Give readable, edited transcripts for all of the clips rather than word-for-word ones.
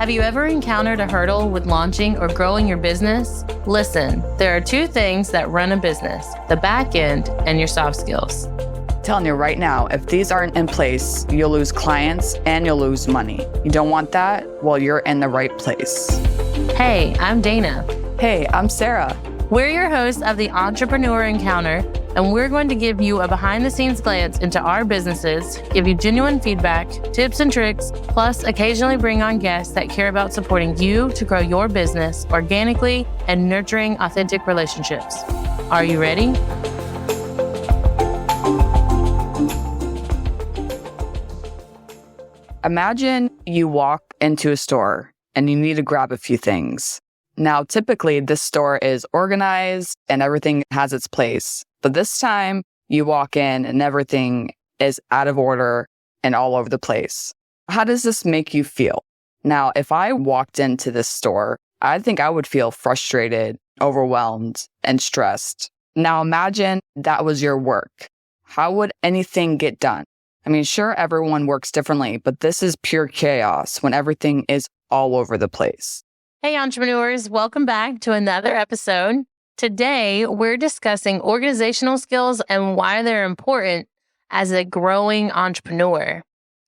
Have you ever encountered a hurdle with launching or growing your business? Listen, there are two things that run a business, the back end and your soft skills. Telling you right now, if these aren't in place, you'll lose clients and you'll lose money. You don't want that? Well, you're in the right place. Hey, I'm Dana. Hey, I'm Sara. We're your hosts of the Entrepreneur Encounter, and we're going to give you a behind-the-scenes glance into our businesses, give you genuine feedback, tips and tricks, plus occasionally bring on guests that care about supporting you to grow your business organically and nurturing authentic relationships. Are you ready? Imagine you walk into a store and you need to grab a few things. Now, typically, this store is organized and everything has its place. But this time, you walk in and everything is out of order and all over the place. How does this make you feel? Now, if I walked into this store, I think I would feel frustrated, overwhelmed, and stressed. Now, imagine that was your work. How would anything get done? I mean, sure, everyone works differently, but this is pure chaos when everything is all over the place. Hey, entrepreneurs, welcome back to another episode. Today, we're discussing organizational skills and why they're important as a growing entrepreneur.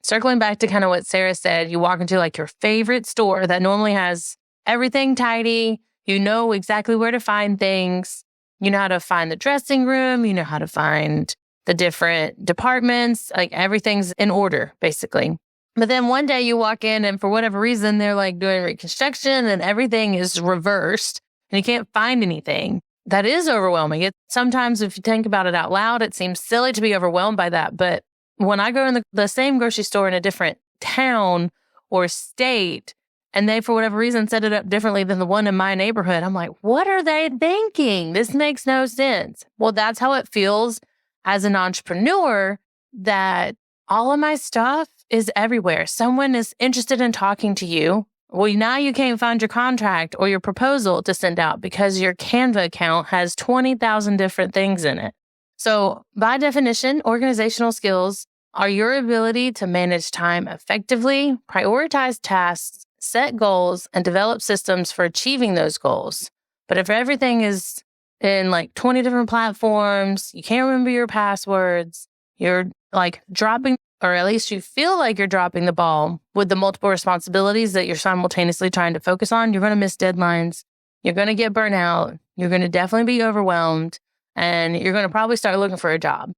Circling back to kind of what Sara said, you walk into like your favorite store that normally has everything tidy. You know exactly where to find things. You know how to find the dressing room. You know how to find the different departments. Like everything's in order, basically. But then one day you walk in and for whatever reason, they're like doing reconstruction and everything is reversed and you can't find anything. That is overwhelming. Sometimes if you think about it out loud, it seems silly to be overwhelmed by that. But when I go in the same grocery store in a different town or state, and they, for whatever reason, set it up differently than the one in my neighborhood, I'm like, what are they thinking? This makes no sense. Well, that's how it feels as an entrepreneur, that all of my stuff is everywhere. Someone is interested in talking to you. Well, now you can't find your contract or your proposal to send out because your Canva account has 20,000 different things in it. So by definition, organizational skills are your ability to manage time effectively, prioritize tasks, set goals, and develop systems for achieving those goals. But if everything is in like 20 different platforms, you can't remember your passwords, you're like dropping, or at least you feel like you're dropping the ball with the multiple responsibilities that you're simultaneously trying to focus on, you're going to miss deadlines. You're going to get burnt out. You're going to definitely be overwhelmed. And you're going to probably start looking for a job.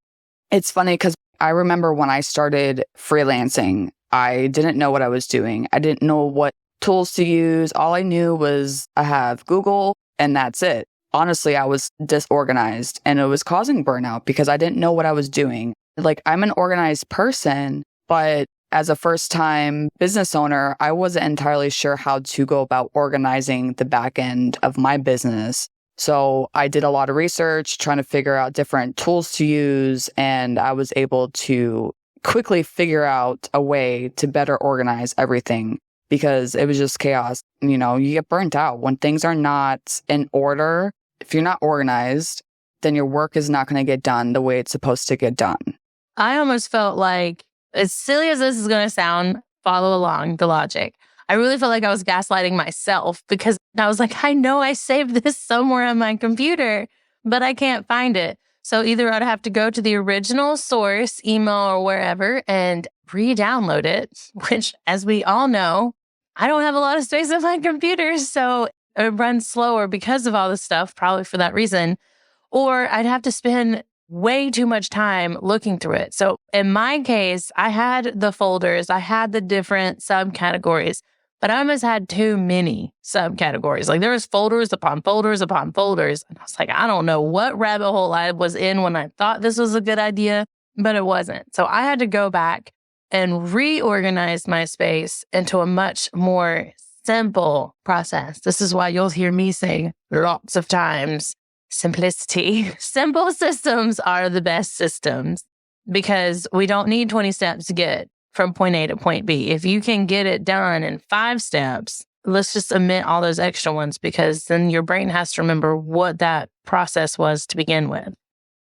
It's funny because I remember when I started freelancing, I didn't know what I was doing. I didn't know what tools to use. All I knew was I have Google and that's it. Honestly, I was disorganized and it was causing burnout because I didn't know what I was doing. Like, I'm an organized person, but as a first-time business owner, I wasn't entirely sure how to go about organizing the back end of my business. So I did a lot of research, trying to figure out different tools to use, and I was able to quickly figure out a way to better organize everything because it was just chaos. You know, you get burnt out when things are not in order. If you're not organized, then your work is not going to get done the way it's supposed to get done. I almost felt like, as silly as this is going to sound, follow along the logic. I really felt like I was gaslighting myself because I was like, I know I saved this somewhere on my computer, but I can't find it. So either I'd have to go to the original source, email or wherever, and re-download it, which, as we all know, I don't have a lot of space on my computer, so it runs slower because of all this stuff, probably for that reason. Or I'd have to spend way too much time looking through it. So in my case, I had the folders, I had the different subcategories, but I almost had too many subcategories. Like there was folders upon folders upon folders. And I was like, I don't know what rabbit hole I was in when I thought this was a good idea, but it wasn't. So I had to go back and reorganize my space into a much more simple process. This is why you'll hear me say lots of times, simplicity. Simple systems are the best systems because we don't need 20 steps to get from point A to point B. If you can get it done in 5 steps, let's just omit all those extra ones because then your brain has to remember what that process was to begin with.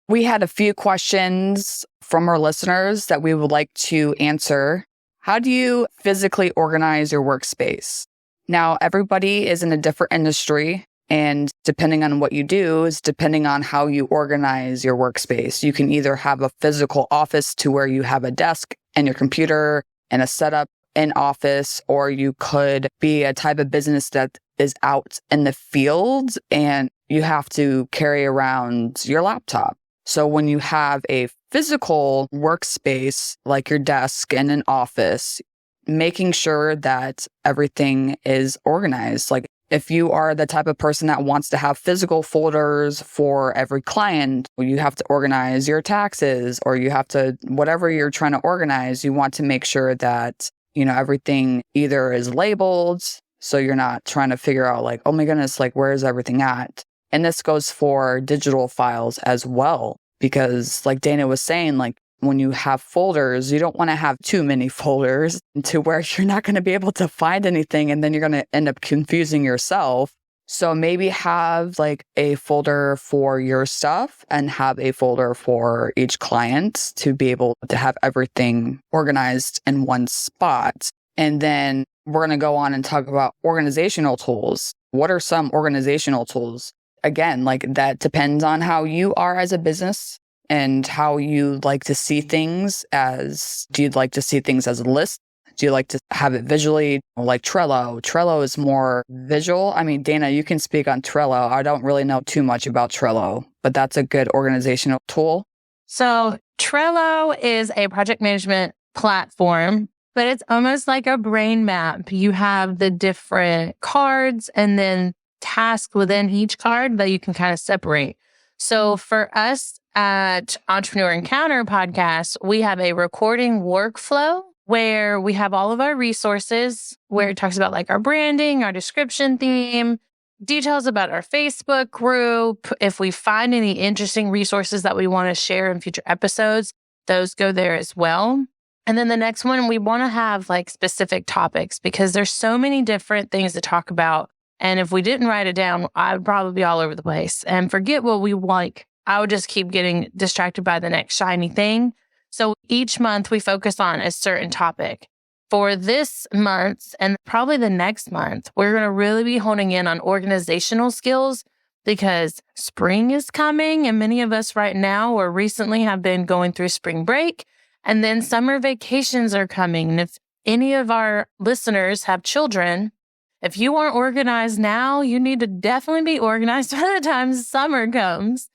We had a few questions from our listeners that we would like to answer. How do you physically organize your workspace? Now, everybody is in a different industry. And depending on what you do is depending on how you organize your workspace. You can either have a physical office to where you have a desk and your computer and a setup in office, or you could be a type of business that is out in the field and you have to carry around your laptop. So when you have a physical workspace like your desk and an office, making sure that everything is organized. Like if you are the type of person that wants to have physical folders for every client, you have to organize your taxes, or you have to, whatever you're trying to organize, you want to make sure that, everything either is labeled. So you're not trying to figure out like, oh my goodness, like where is everything at? And this goes for digital files as well, because like Dana was saying, like when you have folders, you don't want to have too many folders to where you're not going to be able to find anything and then you're going to end up confusing yourself. So maybe have like a folder for your stuff and have a folder for each client to be able to have everything organized in one spot. And then we're going to go on and talk about organizational tools. What are some organizational tools? Again, like that depends on how you are as a business and how you like to see things do you like to see things as a list? Do you like to have it visually, like Trello? Trello is more visual. I mean, Dana, you can speak on Trello. I don't really know too much about Trello, but that's a good organizational tool. So Trello is a project management platform, but it's almost like a brain map. You have the different cards and then tasks within each card that you can kind of separate. So for us at Entrepreneur Encounter podcast, we have a recording workflow where we have all of our resources, where it talks about like our branding, our description theme, details about our Facebook group. If we find any interesting resources that we want to share in future episodes, those go there as well. And then the next one, we want to have like specific topics because there's so many different things to talk about. And if we didn't write it down, I would probably be all over the place and forget what we like. I would just keep getting distracted by the next shiny thing. So each month we focus on a certain topic. For this month and probably the next month, we're going to really be honing in on organizational skills because spring is coming and many of us right now or recently have been going through spring break and then summer vacations are coming. And if any of our listeners have children, if you aren't organized now, you need to definitely be organized by the time summer comes.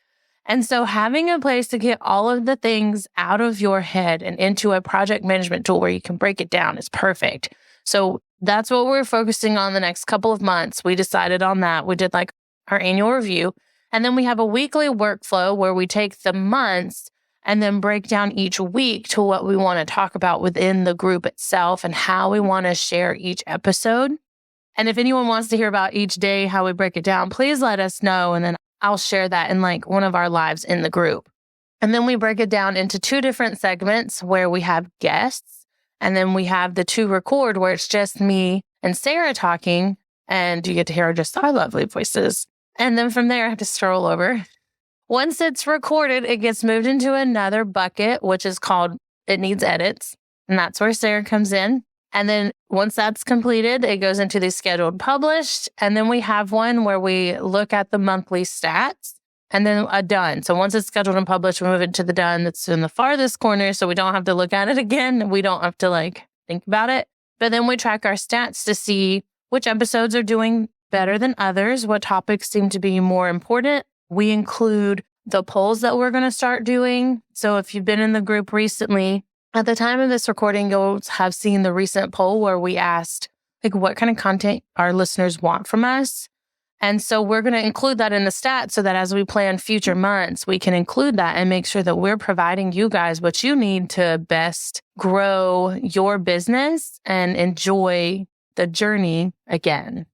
And so having a place to get all of the things out of your head and into a project management tool where you can break it down is perfect. So that's what we're focusing on the next couple of months. We decided on that. We did like our annual review. And then we have a weekly workflow where we take the months and then break down each week to what we want to talk about within the group itself and how we want to share each episode. And if anyone wants to hear about each day, how we break it down, please let us know. And then I'll share that in like one of our lives in the group. And then we break it down into 2 different segments where we have guests. And then we have the 2 record where it's just me and Sara talking. And you get to hear just our lovely voices. And then from there, I have to stroll over. Once it's recorded, it gets moved into another bucket, which is called It Needs Edits. And that's where Sara comes in. And then once that's completed, it goes into the scheduled published. And then we have one where we look at the monthly stats and then a done. So once it's scheduled and published, we move it to the done that's in the farthest corner. So we don't have to look at it again. We don't have to like think about it. But then we track our stats to see which episodes are doing better than others, what topics seem to be more important. We include the polls that we're going to start doing. So if you've been in the group recently, at the time of this recording, you'll have seen the recent poll where we asked like what kind of content our listeners want from us. And so we're going to include that in the stats so that as we plan future months, we can include that and make sure that we're providing you guys what you need to best grow your business and enjoy the journey again.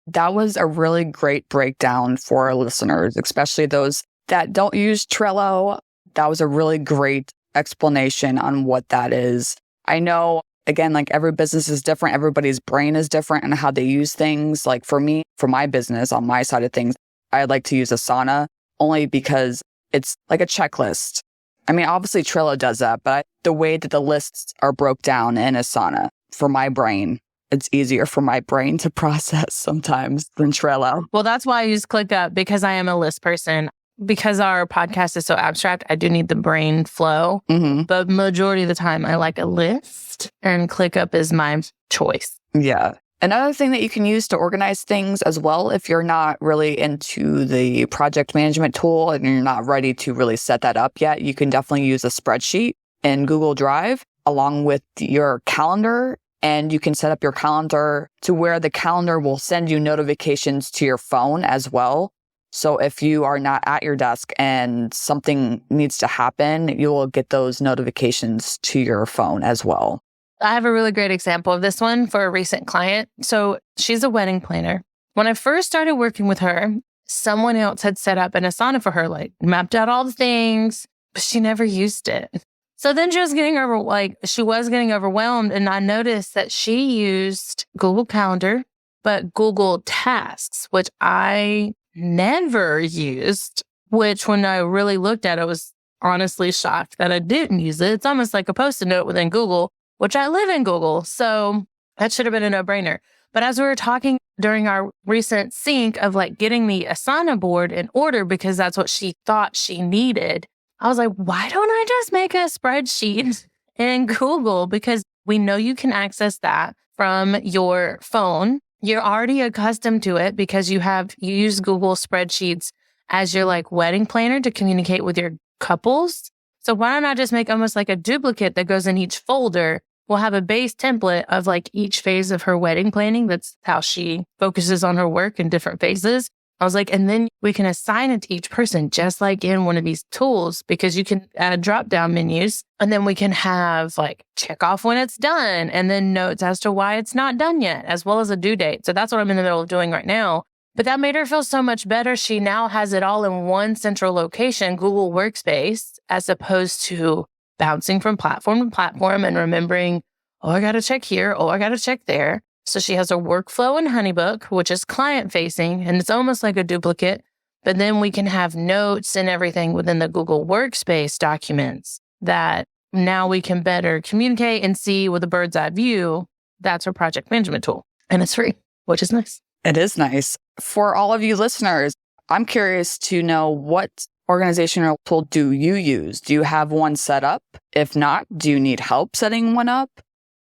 That was a really great breakdown for our listeners, especially those that don't use Trello. That was a really great explanation on what that is. I know, again, like every business is different. Everybody's brain is different and how they use things. Like for me, for my business, on my side of things, I like to use Asana only because it's like a checklist. I mean, obviously Trello does that, but the way that the lists are broke down in Asana for my brain it's easier for my brain to process sometimes than Trello. Well, that's why I use ClickUp, because I am a list person. Because our podcast is so abstract, I do need the brain flow. But majority of the time, I like a list, and ClickUp is my choice. Yeah. Another thing that you can use to organize things as well, if you're not really into the project management tool and you're not ready to really set that up yet, you can definitely use a spreadsheet in Google Drive along with your calendar. And you can set up your calendar to where the calendar will send you notifications to your phone as well. So if you are not at your desk and something needs to happen, you will get those notifications to your phone as well. I have a really great example of this one for a recent client. So she's a wedding planner. When I first started working with her, someone else had set up an Asana for her, like mapped out all the things, but she never used it. So then she was getting overwhelmed. And I noticed that she used Google Calendar, but Google Tasks, which I never used, which when I really looked at it, I was honestly shocked that I didn't use it. It's almost like a Post-it note within Google, which I live in Google. So that should have been a no-brainer. But as we were talking during our recent sync of like getting the Asana board in order, because that's what she thought she needed, I was like, why don't I just make a spreadsheet in Google? Because we know you can access that from your phone. You're already accustomed to it because you use Google spreadsheets as your like wedding planner to communicate with your couples. So why don't I just make almost like a duplicate that goes in each folder? We'll have a base template of like each phase of her wedding planning. That's how she focuses on her work in different phases. I was like, and then we can assign it to each person, just like in one of these tools, because you can add drop-down menus, and then we can have like check off when it's done, and then notes as to why it's not done yet, as well as a due date. So that's what I'm in the middle of doing right now. But that made her feel so much better. She now has it all in one central location, Google Workspace, as opposed to bouncing from platform to platform and remembering, oh, I got to check here. Oh, I got to check there. So she has a workflow in Honeybook, which is client-facing, and it's almost like a duplicate. But then we can have notes and everything within the Google Workspace documents that now we can better communicate and see with a bird's eye view. That's our project management tool. And it's free, which is nice. It is nice. For all of you listeners, I'm curious to know, what organizational tool do you use? Do you have one set up? If not, do you need help setting one up?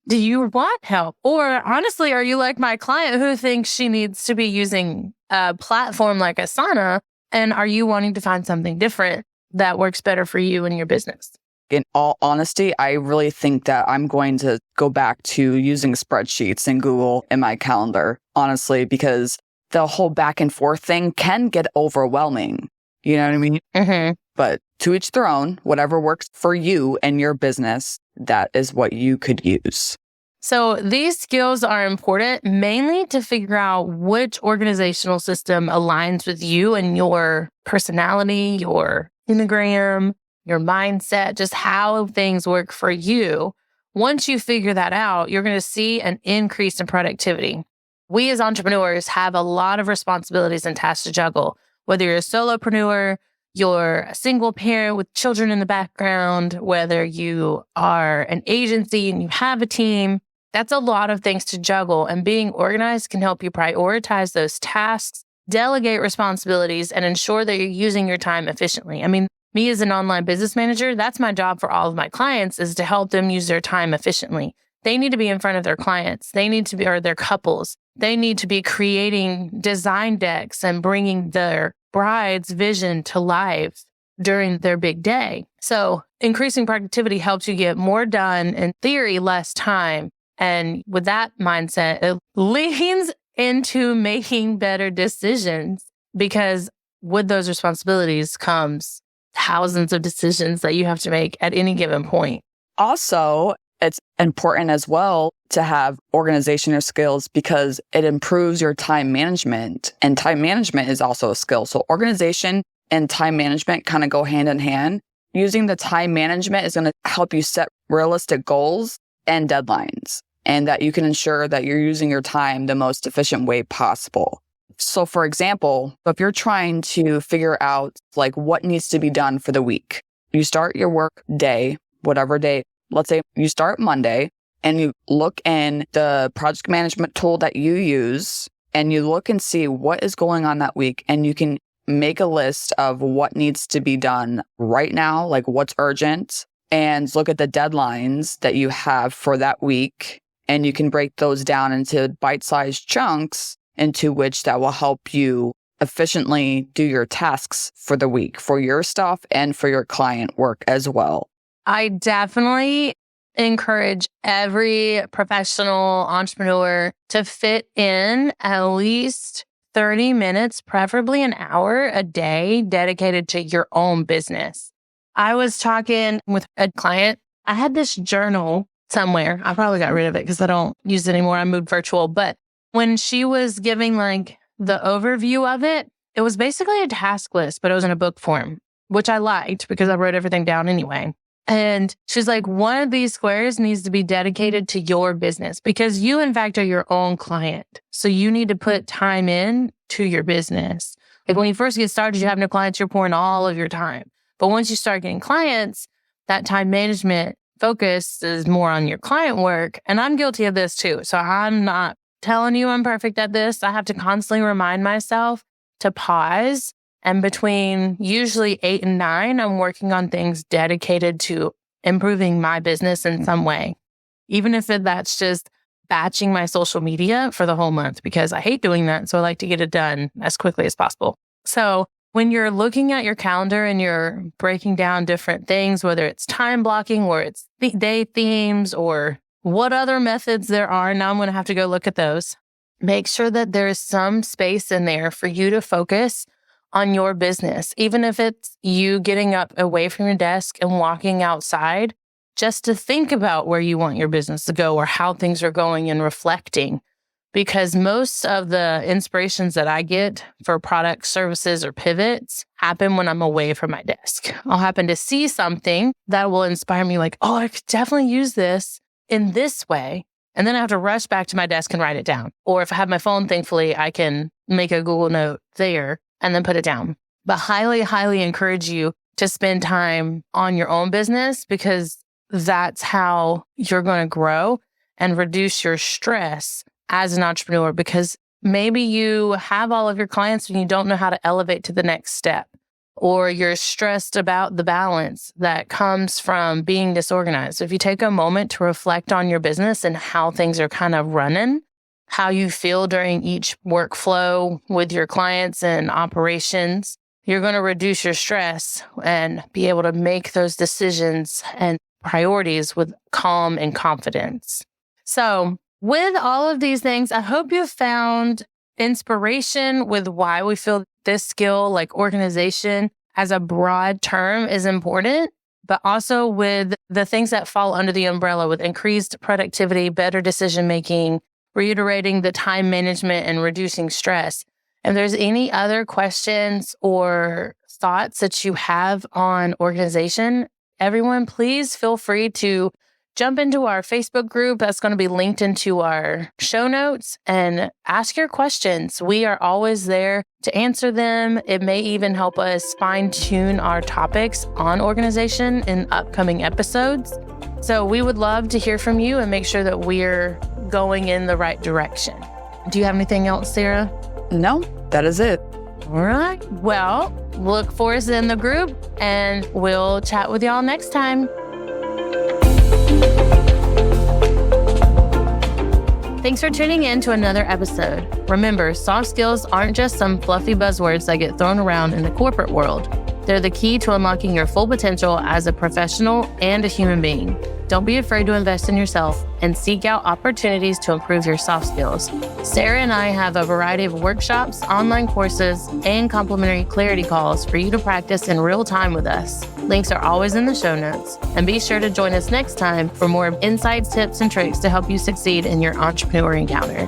Do you want help? Or honestly, are you like my client who thinks she needs to be using a platform like Asana? And are you wanting to find something different that works better for you and your business? In all honesty, I really think that I'm going to go back to using spreadsheets in Google in my calendar, honestly, because the whole back and forth thing can get overwhelming. You know what I mean? Mm-hmm. But to each their own, whatever works for you and your business, that is what you could use. So these skills are important mainly to figure out which organizational system aligns with you and your personality, your Enneagram, your mindset, just how things work for you. Once you figure that out, you're going to see an increase in productivity. We as entrepreneurs have a lot of responsibilities and tasks to juggle. Whether you're a solopreneur, you're a single parent with children in the background, whether you are an agency and you have a team, that's a lot of things to juggle. And being organized can help you prioritize those tasks, delegate responsibilities, and ensure that you're using your time efficiently. I mean, me as an online business manager, that's my job for all of my clients, is to help them use their time efficiently. They need to be in front of their clients. They need to be, or their couples. They need to be creating design decks and bringing their bride's vision to life during their big day. So increasing productivity helps you get more done, in theory, less time. And with that mindset, it leans into making better decisions, because with those responsibilities comes thousands of decisions that you have to make at any given point. Also, it's important as well to have organizational skills because it improves your time management. And time management is also a skill. So organization and time management kind of go hand in hand. Using the time management is going to help you set realistic goals and deadlines, and that you can ensure that you're using your time the most efficient way possible. So for example, if you're trying to figure out like what needs to be done for the week, you start your work day, whatever day. Let's say you start Monday and you look in the project management tool that you use and you look and see what is going on that week, and you can make a list of what needs to be done right now, like what's urgent, and look at the deadlines that you have for that week. And you can break those down into bite-sized chunks into which that will help you efficiently do your tasks for the week, for your stuff and for your client work as well. I definitely encourage every professional entrepreneur to fit in at least 30 minutes, preferably an hour a day dedicated to your own business. I was talking with a client. I had this journal somewhere. I probably got rid of it because I don't use it anymore. I moved virtual. But when she was giving like the overview of it, it was basically a task list, but it was in a book form, which I liked because I wrote everything down anyway. And she's like, one of these squares needs to be dedicated to your business because you, in fact, are your own client. So you need to put time in to your business. Like when you first get started, you have no clients, you're pouring all of your time. But once you start getting clients, that time management focus is more on your client work. And I'm guilty of this too. So I'm not telling you I'm perfect at this. I have to constantly remind myself to pause. And between usually 8 and 9, I'm working on things dedicated to improving my business in some way. Even if that's just batching my social media for the whole month, because I hate doing that. So I like to get it done as quickly as possible. So when you're looking at your calendar and you're breaking down different things, whether it's time blocking or it's day themes or what other methods there are, now I'm going to have to go look at those. Make sure that there's some space in there for you to focus on your business, even if it's you getting up away from your desk and walking outside, just to think about where you want your business to go or how things are going and reflecting. Because most of the inspirations that I get for products, services, or pivots happen when I'm away from my desk. I'll happen to see something that will inspire me like, oh, I could definitely use this in this way. And then I have to rush back to my desk and write it down. Or if I have my phone, thankfully, I can make a Google note there and then put it down. But highly, highly encourage you to spend time on your own business because that's how you're going to grow and reduce your stress as an entrepreneur, because maybe you have all of your clients and you don't know how to elevate to the next step, or you're stressed about the balance that comes from being disorganized. If you take a moment to reflect on your business and how things are kind of running, how you feel during each workflow with your clients and operations, you're going to reduce your stress and be able to make those decisions and priorities with calm and confidence. So with all of these things, I hope you found inspiration with why we feel this skill, like organization as a broad term, is important, but also with the things that fall under the umbrella with increased productivity, better decision-making, reiterating the time management and reducing stress. If there's any other questions or thoughts that you have on organization, everyone, please feel free to jump into our Facebook group that's going to be linked into our show notes and ask your questions. We are always there to answer them. It may even help us fine-tune our topics on organization in upcoming episodes. So we would love to hear from you and make sure that we're going in the right direction. Do you have anything else, Sara? No, that is it. All right. Well, look for us in the group and we'll chat with y'all next time. Thanks for tuning in to another episode. Remember, soft skills aren't just some fluffy buzzwords that get thrown around in the corporate world. They're the key to unlocking your full potential as a professional and a human being. Don't be afraid to invest in yourself and seek out opportunities to improve your soft skills. Sara and I have a variety of workshops, online courses, and complimentary clarity calls for you to practice in real time with us. Links are always in the show notes. And be sure to join us next time for more insights, tips, and tricks to help you succeed in your entrepreneur encounter.